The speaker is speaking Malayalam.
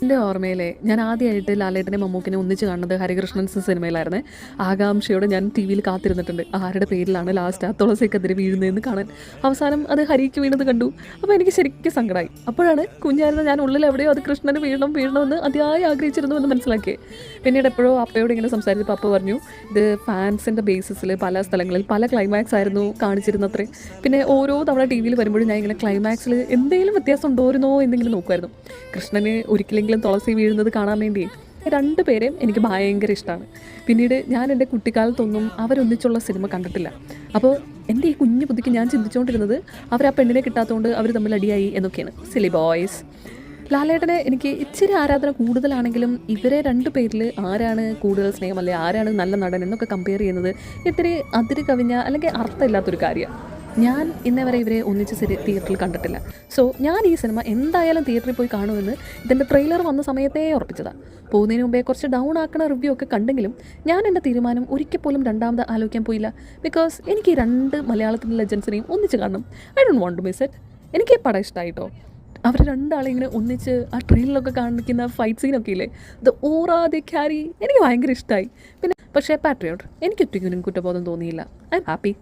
എൻ്റെ ഓർമ്മയിലെ ഞാൻ ആദ്യമായിട്ട് ലാലേട്ടനെ മമ്മൂക്കിനെ ഒന്നിച്ച് കാണുന്നത് ഹരികൃഷ്ണൻസ് സിനിമയിലായിരുന്നേ. ആകാംക്ഷയോടെ ഞാൻ ടി വിയിൽ കാത്തിരുന്നിട്ടുണ്ട് ആരുടെ പേരിലാണ് ലാസ്റ്റ് ആ തുളസിക്കെതിരെ വീഴുന്നതെന്ന് കാണാൻ. അവസാനം അത് ഹരിക്ക് വീണത് കണ്ടു. അപ്പോൾ എനിക്ക് ശരിക്കും സങ്കടമായി. അപ്പോഴാണ് കുഞ്ഞായിരുന്ന ഞാൻ ഉള്ളിൽ എവിടെയോ അത് കൃഷ്ണന് വീഴണമെന്ന് അതിയായി ആഗ്രഹിച്ചിരുന്നു എന്ന് മനസ്സിലാക്കിയത്. പിന്നീട് എപ്പോഴോ അപ്പയോട് ഇങ്ങനെ സംസാരിച്ചപ്പോൾ അപ്പ പറഞ്ഞു ഇത് ഫാൻസിൻ്റെ ബേസിസിൽ പല സ്ഥലങ്ങളിൽ പല ക്ലൈമാക്സ് ആയിരുന്നു കാണിച്ചിരുന്നത്രേ. പിന്നെ ഓരോ തവണ ടി വിയിൽ വരുമ്പോഴും ഞാൻ ഇങ്ങനെ ക്ലൈമാക്സിൽ എന്തെങ്കിലും വ്യത്യാസം ഉണ്ടോരുന്നോ എന്നിങ്ങനെ നോക്കുമായിരുന്നു. കൃഷ്ണന് ഒരിക്കലെങ്കിലും തുളസി വീഴുന്നത് കാണാൻ വേണ്ടി രണ്ടുപേരെയും എനിക്ക് ഭയങ്കര ഇഷ്ടമാണ്. പിന്നീട് ഞാൻ എൻ്റെ കുട്ടിക്കാലത്തൊന്നും അവരൊന്നിച്ചുള്ള സിനിമ കണ്ടിട്ടില്ല. അപ്പോൾ എൻ്റെ ഈ കുഞ്ഞു ബുദ്ധിക്ക് ഞാൻ ചിന്തിച്ചുകൊണ്ടിരുന്നത് അവർ ആ പെണ്ണിനെ കിട്ടാത്തതുകൊണ്ട് അവർ തമ്മിൽ അടിയായി എന്നൊക്കെയാണ്. സിലി ബോയ്സ്. ലാലേട്ടനെ എനിക്ക് ഇച്ചിരി ആരാധന കൂടുതലാണെങ്കിലും ഇവരെ രണ്ടു പേരിൽ ആരാണ് കൂടുതൽ സ്നേഹം അല്ലെങ്കിൽ ആരാണ് നല്ല നടൻ എന്നൊക്കെ കമ്പയർ ചെയ്യുന്നത് ഇത്തിരി അതിര് കവിഞ്ഞ അല്ലെങ്കിൽ അർത്ഥമില്ലാത്തൊരു കാര്യമാണ്. ഞാൻ ഇന്നേ വരെ ഇവരെ ഒന്നിച്ച് തിയേറ്ററിൽ കണ്ടിട്ടില്ല. സോ ഞാൻ ഈ സിനിമ എന്തായാലും തിയേറ്ററിൽ പോയി കാണുമെന്ന് ഇതിൻ്റെ ട്രെയിലർ വന്ന സമയത്തേ ഉറപ്പിച്ചതാണ്. പോകുന്നതിന് മുമ്പേ കുറച്ച് ഡൗൺ ആക്കണ റിവ്യൂ ഒക്കെ കണ്ടെങ്കിലും ഞാൻ എൻ്റെ തീരുമാനം ഒരിക്കൽ പോലും രണ്ടാമത് ആലോചിക്കാൻ പോയില്ല. ബിക്കോസ് എനിക്ക് ഈ രണ്ട് മലയാളത്തിലെ ലെജൻസിനെയും ഒന്നിച്ച് കാണണം. I don't want to miss it. എനിക്ക് ഈ പടം ഇഷ്ടമായിട്ടോ. അവർ രണ്ടാളെ ഇങ്ങനെ ഒന്നിച്ച് ആ ട്രെയിനിലൊക്കെ കാണിക്കുന്ന ഫൈറ്റ് സീനൊക്കെ ഇല്ലേ, ദ ഓറ ദി ക്യാരി എനിക്ക് ഭയങ്കര ഇഷ്ടമായി. പിന്നെ പക്ഷേ പാട്രിയോട്ട് എനിക്ക് ഒറ്റയ്ക്കൊന്നും കുറ്റബോധം തോന്നിയില്ല. I am happy.